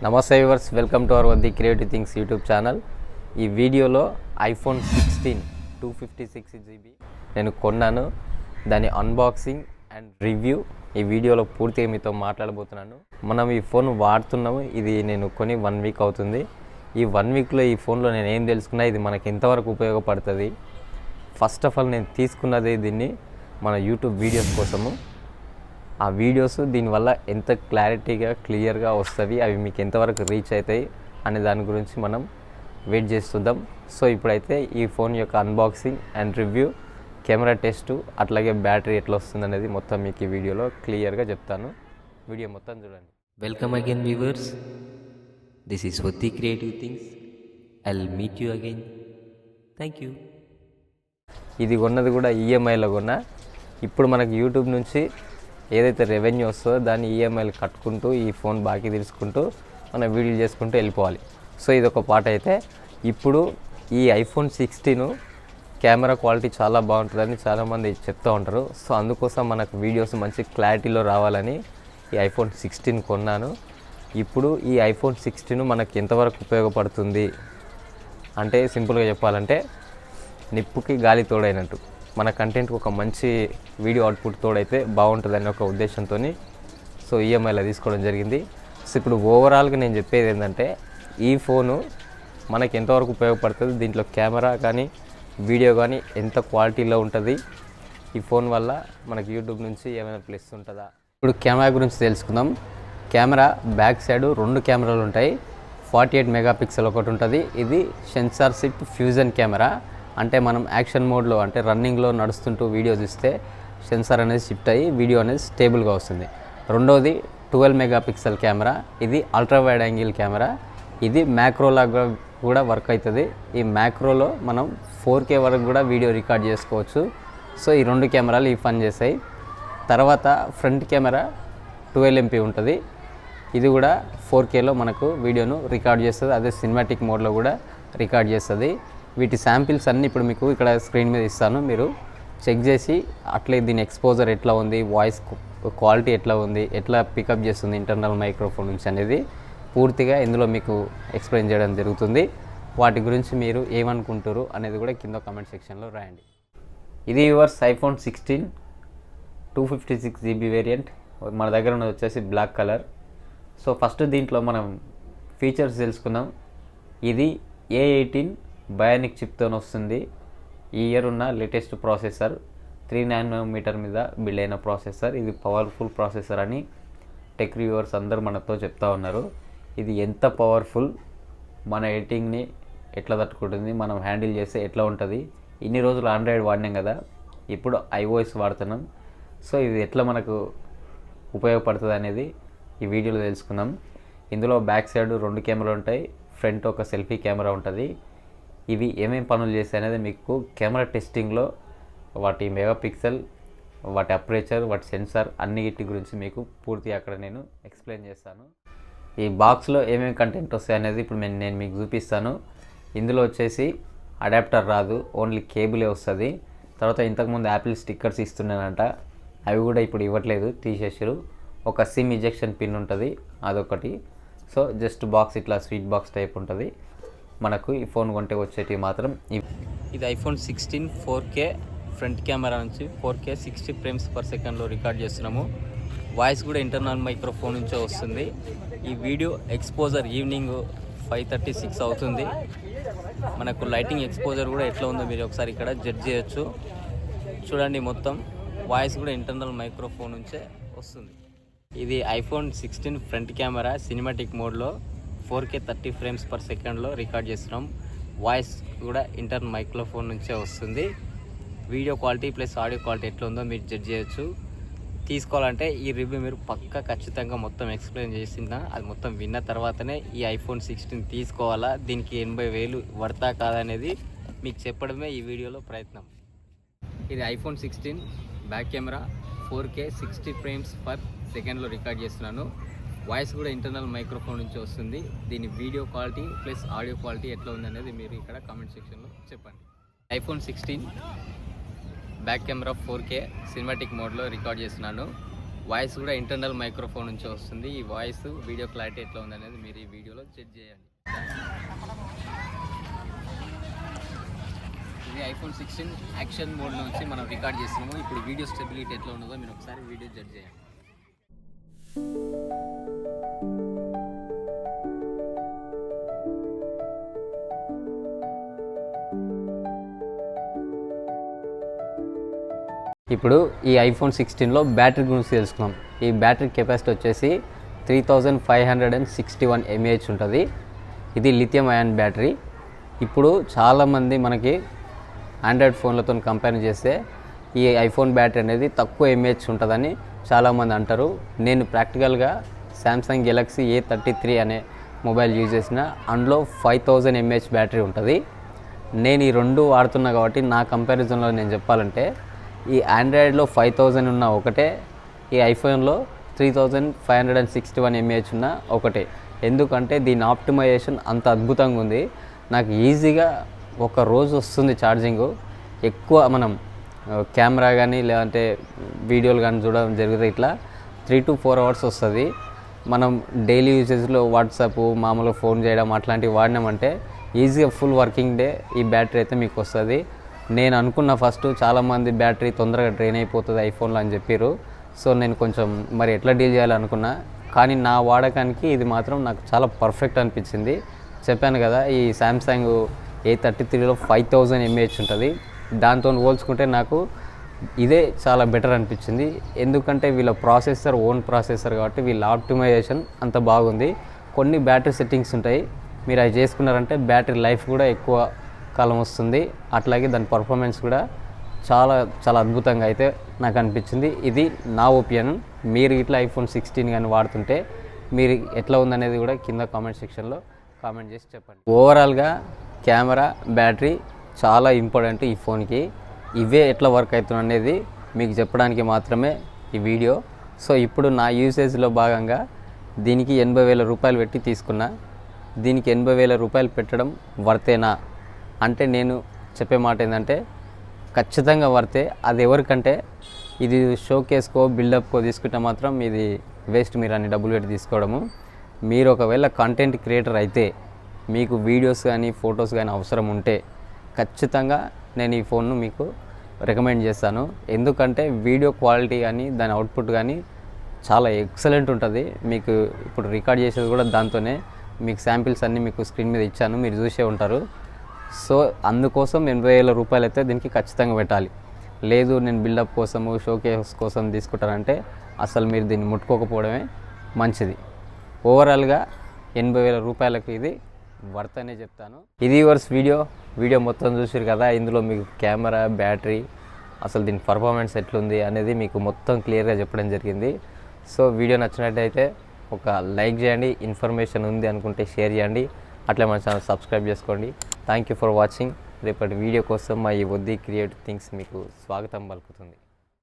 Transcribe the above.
నమస్తే viewers, welcome to our the creative things YouTube channel. ఈ వీడియోలో ఐఫోన్ 16 256 GB నేను కొన్నాను. దాని అన్బాక్సింగ్ అండ్ రివ్యూ ఈ వీడియోలో పూర్తిగా మీతో మాట్లాడబోతున్నాను. మనం ఈ ఫోన్ వాడుతున్నాము. ఇది నేను కొని 1 వీక్ అవుతుంది. ఈ 1 వీక్లో ఈ ఫోన్లో నేను ఏం తెలుసుకున్నా, ఇది మనకి ఎంతవరకు ఉపయోగపడుతుంది. ఫస్ట్ ఆఫ్ ఆల్ నేను తీసుకున్నది దీన్ని మన యూట్యూబ్ వీడియోస్ కోసము. ఆ వీడియోస్ దీనివల్ల ఎంత క్లారిటీగా క్లియర్గా వస్తుంది, అవి మీకు ఎంతవరకు రీచ్ అవుతాయి అనే దాని గురించి మనం వెయిట్ చేస్తుందాం. సో ఇప్పుడైతే ఈ ఫోన్ యొక్క unboxing and review, camera test, అట్లాగే బ్యాటరీ ఎట్లా వస్తుంది అనేది మొత్తం మీకు ఈ వీడియోలో క్లియర్గా చెప్తాను. వీడియో మొత్తం చూడండి. Welcome again viewers, this is Vatti creative things. I'll meet you again. Thank you. ఇది కొన్నది కూడా ఈఎంఐలో కొన్నా. ఇప్పుడు మనకు యూట్యూబ్ నుంచి ఏదైతే రెవెన్యూ వస్తుందో దాన్ని ఈఎంఐలు కట్టుకుంటూ ఈ ఫోన్ బాకీ తీసుకుంటూ మనం వీడియోలు చేసుకుంటూ వెళ్ళిపోవాలి. సో ఇది ఒక పార్ట్ అయితే, ఇప్పుడు ఈ ఐఫోన్ 16 కెమెరా క్వాలిటీ చాలా బాగుంటుందని చాలామంది చెప్తూ ఉంటారు. సో అందుకోసం మనకు వీడియోస్ మంచి క్లారిటీలో రావాలని ఈ ఐఫోన్ 16 కొన్నాను. ఇప్పుడు ఈ ఐఫోన్ 16 మనకు ఎంతవరకు ఉపయోగపడుతుంది అంటే, సింపుల్గా చెప్పాలంటే నిప్పుకి గాలి తోడైనట్టు, మన కంటెంట్కి ఒక మంచి వీడియో అవుట్పుట్ తోడైతే బాగుంటుందని ఒక ఉద్దేశంతో సో ఈఎంఐలో తీసుకోవడం జరిగింది. సో ఇప్పుడు ఓవరాల్గా నేను చెప్పేది ఏంటంటే, ఈ ఫోను మనకి ఎంతవరకు ఉపయోగపడుతుంది, దీంట్లో కెమెరా కానీ వీడియో కానీ ఎంత క్వాలిటీలో ఉంటుంది, ఈ ఫోన్ వల్ల మనకి యూట్యూబ్ నుంచి ఏమైనా ప్లస్ ఉంటుందా. ఇప్పుడు కెమెరా గురించి తెలుసుకుందాం. కెమెరా బ్యాక్ సైడ్ 2 కెమెరాలు ఉంటాయి. 48 మెగాపిక్సెల్ ఒకటి ఉంటుంది. ఇది సెన్సార్ షిఫ్ట్ ఫ్యూజన్ కెమెరా. అంటే మనం యాక్షన్ మోడ్లో, అంటే రన్నింగ్లో నడుస్తుంటూ వీడియో చూస్తే సెన్సార్ అనేది షిఫ్ట్ అయ్యి వీడియో అనేది స్టేబుల్గా వస్తుంది. రెండోది 12 మెగాపిక్సెల్ కెమెరా. ఇది అల్ట్రా వైడ్ యాంగిల్ కెమెరా. ఇది మ్యాక్రోలాగా కూడా వర్క్ అవుతుంది. ఈ మ్యాక్రోలో మనం 4K వరకు కూడా వీడియో రికార్డ్ చేసుకోవచ్చు. సో ఈ 2 కెమెరాలు ఈ పని చేస్తాయి. తర్వాత ఫ్రంట్ కెమెరా 12 MP ఉంటుంది. ఇది కూడా 4Kలో మనకు వీడియోను రికార్డ్ చేస్తుంది. అదే సినిమాటిక్ మోడ్లో కూడా రికార్డ్ చేస్తుంది. వీటి శాంపిల్స్ అన్నీ ఇప్పుడు మీకు ఇక్కడ స్క్రీన్ మీద ఇస్తాను, మీరు చెక్ చేసి అట్లే దీని ఎక్స్పోజర్ ఎట్లా ఉంది, వాయిస్ క్వాలిటీ ఎట్లా ఉంది, ఎట్లా పికప్ చేస్తుంది ఇంటర్నల్ మైక్రోఫోన్ నుంచి అనేది పూర్తిగా ఇందులో మీకు ఎక్స్ప్లెయిన్ చేయడం జరుగుతుంది. వాటి గురించి మీరు ఏమనుకుంటారు అనేది కూడా కింద కామెంట్ సెక్షన్లో రాయండి. ఇది యువర్స్ ఐఫోన్ 16 256 GB వేరియంట్. మన దగ్గర ఉన్నది వచ్చేసి బ్లాక్ కలర్. సో ఫస్ట్ దీంట్లో మనం ఫీచర్స్ తెలుసుకుందాం. ఇది A18 బయానిక్ చిప్తో వస్తుంది. ఈ ఇయర్ ఉన్న లేటెస్ట్ ప్రాసెసర్, 3 nm మీద బిల్డ్ అయిన ప్రాసెసర్. ఇది పవర్ఫుల్ ప్రాసెసర్ అని టెక్ రివ్యూవర్స్ అందరూ మనతో చెప్తా ఉన్నారు. ఇది ఎంత పవర్ఫుల్, మన ఎడిటింగ్ని ఎట్లా తట్టుకుంటుంది, మనం హ్యాండిల్ చేస్తే ఎట్లా ఉంటుంది. ఇన్ని రోజులు ఆండ్రాయిడ్ వాడినాం కదా, ఇప్పుడు iOS వాడుతున్నాం. సో ఇది ఎట్లా మనకు ఉపయోగపడుతుంది అనేది ఈ వీడియోలో తెలుసుకుందాం. ఇందులో బ్యాక్ సైడ్ 2 కెమెరాలు ఉంటాయి, ఫ్రంట్ ఒక సెల్ఫీ కెమెరా ఉంటుంది. ఇవి ఏమేమి పనులు చేస్తాయి అనేది మీకు కెమెరా టెస్టింగ్లో వాటి మెగాపిక్సెల్, వాటి అపరేచర్, వాటి సెన్సార్ అన్నిటి గురించి మీకు పూర్తిగా అక్కడ నేను ఎక్స్ప్లెయిన్ చేస్తాను. ఈ బాక్స్లో ఏమేమి కంటెంట్ వస్తాయి అనేది ఇప్పుడు నేను మీకు చూపిస్తాను. ఇందులో వచ్చేసి అడాప్టర్ రాదు, ఓన్లీ కేబులే వస్తుంది. తర్వాత ఇంతకుముందు యాపిల్ స్టిక్కర్స్ ఇస్తున్నానంట, అవి కూడా ఇప్పుడు ఇవ్వట్లేదు, తీసేసారు. ఒక సిమ్ ఇజెక్షన్ పిన్ ఉంటుంది, అదొకటి. సో జస్ట్ బాక్స్ ఇట్లా స్వీట్ బాక్స్ టైప్ ఉంటుంది. మనకు ఈ ఫోన్ కొంటే వచ్చేటివి మాత్రం ఇది ఐఫోన్ 16 4K ఫ్రంట్ కెమెరా నుంచి 4K 60 ఫ్రేమ్స్ పర్ సెకండ్లో రికార్డ్ చేస్తున్నాము. వాయిస్ కూడా ఇంటర్నల్ మైక్రోఫోన్ నుంచే వస్తుంది. ఈ వీడియో ఎక్స్పోజర్ ఈవినింగ్ 5:36 అవుతుంది. మనకు లైటింగ్ ఎక్స్పోజర్ కూడా ఎట్లా ఉందో మీరు ఒకసారి ఇక్కడ జడ్జ్ చేయొచ్చు. చూడండి, మొత్తం వాయిస్ కూడా ఇంటర్నల్ మైక్రోఫోన్ నుంచే వస్తుంది. ఇది ఐఫోన్ 16 ఫ్రంట్ కెమెరా సినిమాటిక్ మోడ్లో 4K 30 ఫ్రేమ్స్ పర్ సెకండ్లో రికార్డ్ చేస్తున్నాం. వాయిస్ కూడా ఇంటర్నల్ మైక్రోఫోన్ నుంచే వస్తుంది. Video quality plus audio quality ఎట్లా ఉందో మీరు జడ్జ్ చేయొచ్చు. తీసుకోవాలంటే ఈ రివ్యూ మీరు పక్కా ఖచ్చితంగా మొత్తం ఎక్స్ప్లెయిన్ చేసిందా, అది మొత్తం విన్న తర్వాతనే ఈ ఐఫోన్ 16 తీసుకోవాలా, దీనికి 80,000 వర్తా కాదనేది మీకు చెప్పడమే ఈ వీడియోలో ప్రయత్నం. ఇది iPhone 16 back camera 4K 60 frames per సెకండ్లో రికార్డ్ చేస్తున్నాను. వాయిస్ కూడా ఇంటర్నల్ మైక్రోఫోన్ నుంచి వస్తుంది. దీని video quality plus audio quality ఎట్లా ఉందనేది మీరు ఇక్కడ కామెంట్ సెక్షన్లో చెప్పండి. IPhone 16 back camera 4K cinematic మోడ్లో రికార్డ్ చేస్తున్నాను. వాయిస్ కూడా ఇంటర్నల్ మైక్రోఫోన్ నుంచి వస్తుంది. ఈ వాయిస్ వీడియో క్లారిటీ ఎట్లా ఉందనేది మీరు ఈ వీడియోలో చెక్ చేయండి. ఇది iPhone 16 యాక్షన్ మోడ్ నుంచి మనం రికార్డ్ చేస్తున్నాము. ఇప్పుడు వీడియో స్టెబిలిటీ ఎట్లా ఉన్నదో మీరు ఒకసారి వీడియో జడ్జ్ చేయండి. ఇప్పుడు ఈ iPhone 16లో బ్యాటరీ గురించి తెలుసుకున్నాం. ఈ బ్యాటరీ కెపాసిటీ వచ్చేసి 3561 mAh ఉంటుంది. ఇది లిథియం అయాన్ బ్యాటరీ. ఇప్పుడు చాలామంది మనకి ఆండ్రాయిడ్ ఫోన్లతో కంపేర్ చేస్తే ఈ ఐఫోన్ బ్యాటరీ అనేది తక్కువ mAh ఉంటుందని చాలామంది అంటారు. నేను ప్రాక్టికల్గా శాంసంగ్ గెలాక్సీ A33 అనే మొబైల్ యూజ్ చేసిన, అందులో 5000 mAh బ్యాటరీ ఉంటుంది. నేను ఈ రెండు వాడుతున్నా కాబట్టి నా కంపారిజన్లో నేను చెప్పాలంటే ఈ ఆండ్రాయిడ్లో 5000 ఉన్న ఒకటే, ఈ ఐఫోన్లో 3561 mAh ఉన్న ఒకటే. ఎందుకంటే దీని ఆప్టిమైజేషన్ అంత అద్భుతంగా ఉంది. నాకు ఈజీగా ఒక రోజు వస్తుంది ఛార్జింగు. ఎక్కువ మనం కెమెరా కానీ లేదంటే వీడియోలు కానీ చూడడం జరిగితే ఇట్లా 3 to 4 hours వస్తుంది. మనం డైలీ యూసేజ్లో వాట్సాప్ మామూలుగా ఫోన్ చేయడం అట్లాంటివి వాడినామంటే ఈజీగా ఫుల్ వర్కింగ్ డే ఈ బ్యాటరీ అయితే మీకు వస్తుంది. నేను అనుకున్న ఫస్ట్ చాలామంది బ్యాటరీ తొందరగా డ్రైన్ అయిపోతుంది ఐఫోన్లో అని చెప్పారు. సో నేను కొంచెం మరి ఎట్లా డీల్ చేయాలనుకున్నా, కానీ నా వాడకానికి ఇది మాత్రం నాకు చాలా పర్ఫెక్ట్ అనిపించింది. చెప్పాను కదా, ఈ శాంసంగ్ A33లో 5000 mAh ఉంటుంది. దాంతో పోల్చుకుంటే నాకు ఇదే చాలా బెటర్ అనిపించింది. ఎందుకంటే వీళ్ళ ప్రాసెసర్ ఓన్ ప్రాసెసర్ కాబట్టి వీళ్ళ ఆప్టిమైజేషన్ అంత బాగుంది. కొన్ని బ్యాటరీ సెట్టింగ్స్ ఉంటాయి, మీరు అవి చేసుకున్నారంటే బ్యాటరీ లైఫ్ కూడా ఎక్కువ కాలం వస్తుంది. అట్లాగే దాని పర్ఫార్మెన్స్ కూడా చాలా చాలా అద్భుతంగా అయితే నాకు అనిపించింది. ఇది నా ఒపీనియన్. మీరు ఇట్లా iPhone 16 కానీ వాడుతుంటే మీరు ఎట్లా ఉందనేది కూడా కింద కామెంట్ సెక్షన్లో కామెంట్ చేసి చెప్పండి. ఓవరాల్గా కెమెరా, బ్యాటరీ చాలా ఇంపార్టెంట్ ఈ ఫోన్కి. ఇవే ఎట్లా వర్క్ అవుతుంది అనేది మీకు చెప్పడానికి మాత్రమే ఈ వీడియో. సో ఇప్పుడు నా యూసేజ్లో భాగంగా దీనికి 80,000 రూపాయలు పెట్టి తీసుకున్నా. దీనికి 80,000 రూపాయలు పెట్టడం వర్తేనా అంటే నేను చెప్పే మాట ఏంటంటే ఖచ్చితంగా వర్తే. అది ఎవరికంటే ఇది షోకేస్కో బిల్డప్కో తీసుకుంటే మాత్రం ఇది వేస్ట్. మీరు అన్ని డబ్బులు పెట్టి తీసుకోవడము. మీరు ఒకవేళ కంటెంట్ క్రియేటర్ అయితే, మీకు వీడియోస్ కానీ ఫొటోస్ కానీ అవసరం ఉంటే ఖచ్చితంగా నేను ఈ ఫోన్ను మీకు రికమెండ్ చేస్తాను. ఎందుకంటే వీడియో క్వాలిటీ కానీ దాని అవుట్పుట్ కానీ చాలా ఎక్సలెంట్ ఉంటుంది. మీకు ఇప్పుడు రికార్డ్ చేసేది కూడా దాంతోనే. మీకు శాంపిల్స్ అన్నీ మీకు స్క్రీన్ మీద ఇచ్చాను, మీరు చూసే ఉంటారు. సో అందుకోసం 80,000 రూపాయలు అయితే దీనికి ఖచ్చితంగా పెట్టాలి. లేదు నేను బిల్డప్ కోసము షోకేస్ కోసం తీసుకుంటానంటే అసలు మీరు దీన్ని ముట్టుకోకపోవడమే మంచిది. ఓవరాల్గా 80,000 రూపాయలకు ఇది వర్త్ అనే చెప్తాను. ఇది యువర్స్ వీడియో మొత్తం చూసారు కదా. ఇందులో మీకు కెమెరా, బ్యాటరీ, అసలు దీని పర్ఫార్మెన్స్ ఎట్లుంది అనేది మీకు మొత్తం క్లియర్గా చెప్పడం జరిగింది. సో వీడియో నచ్చినట్టయితే ఒక లైక్ చేయండి, ఇన్ఫర్మేషన్ ఉంది అనుకుంటే షేర్ చేయండి, అట్లే మన ఛానల్ సబ్స్క్రైబ్ చేసుకోండి. Thank you for watching. రేపటి వీడియో కోసం మా ఈ వద్దీ క్రియేటివ్ థింగ్స్ మీకు స్వాగతం పలుకుతుంది.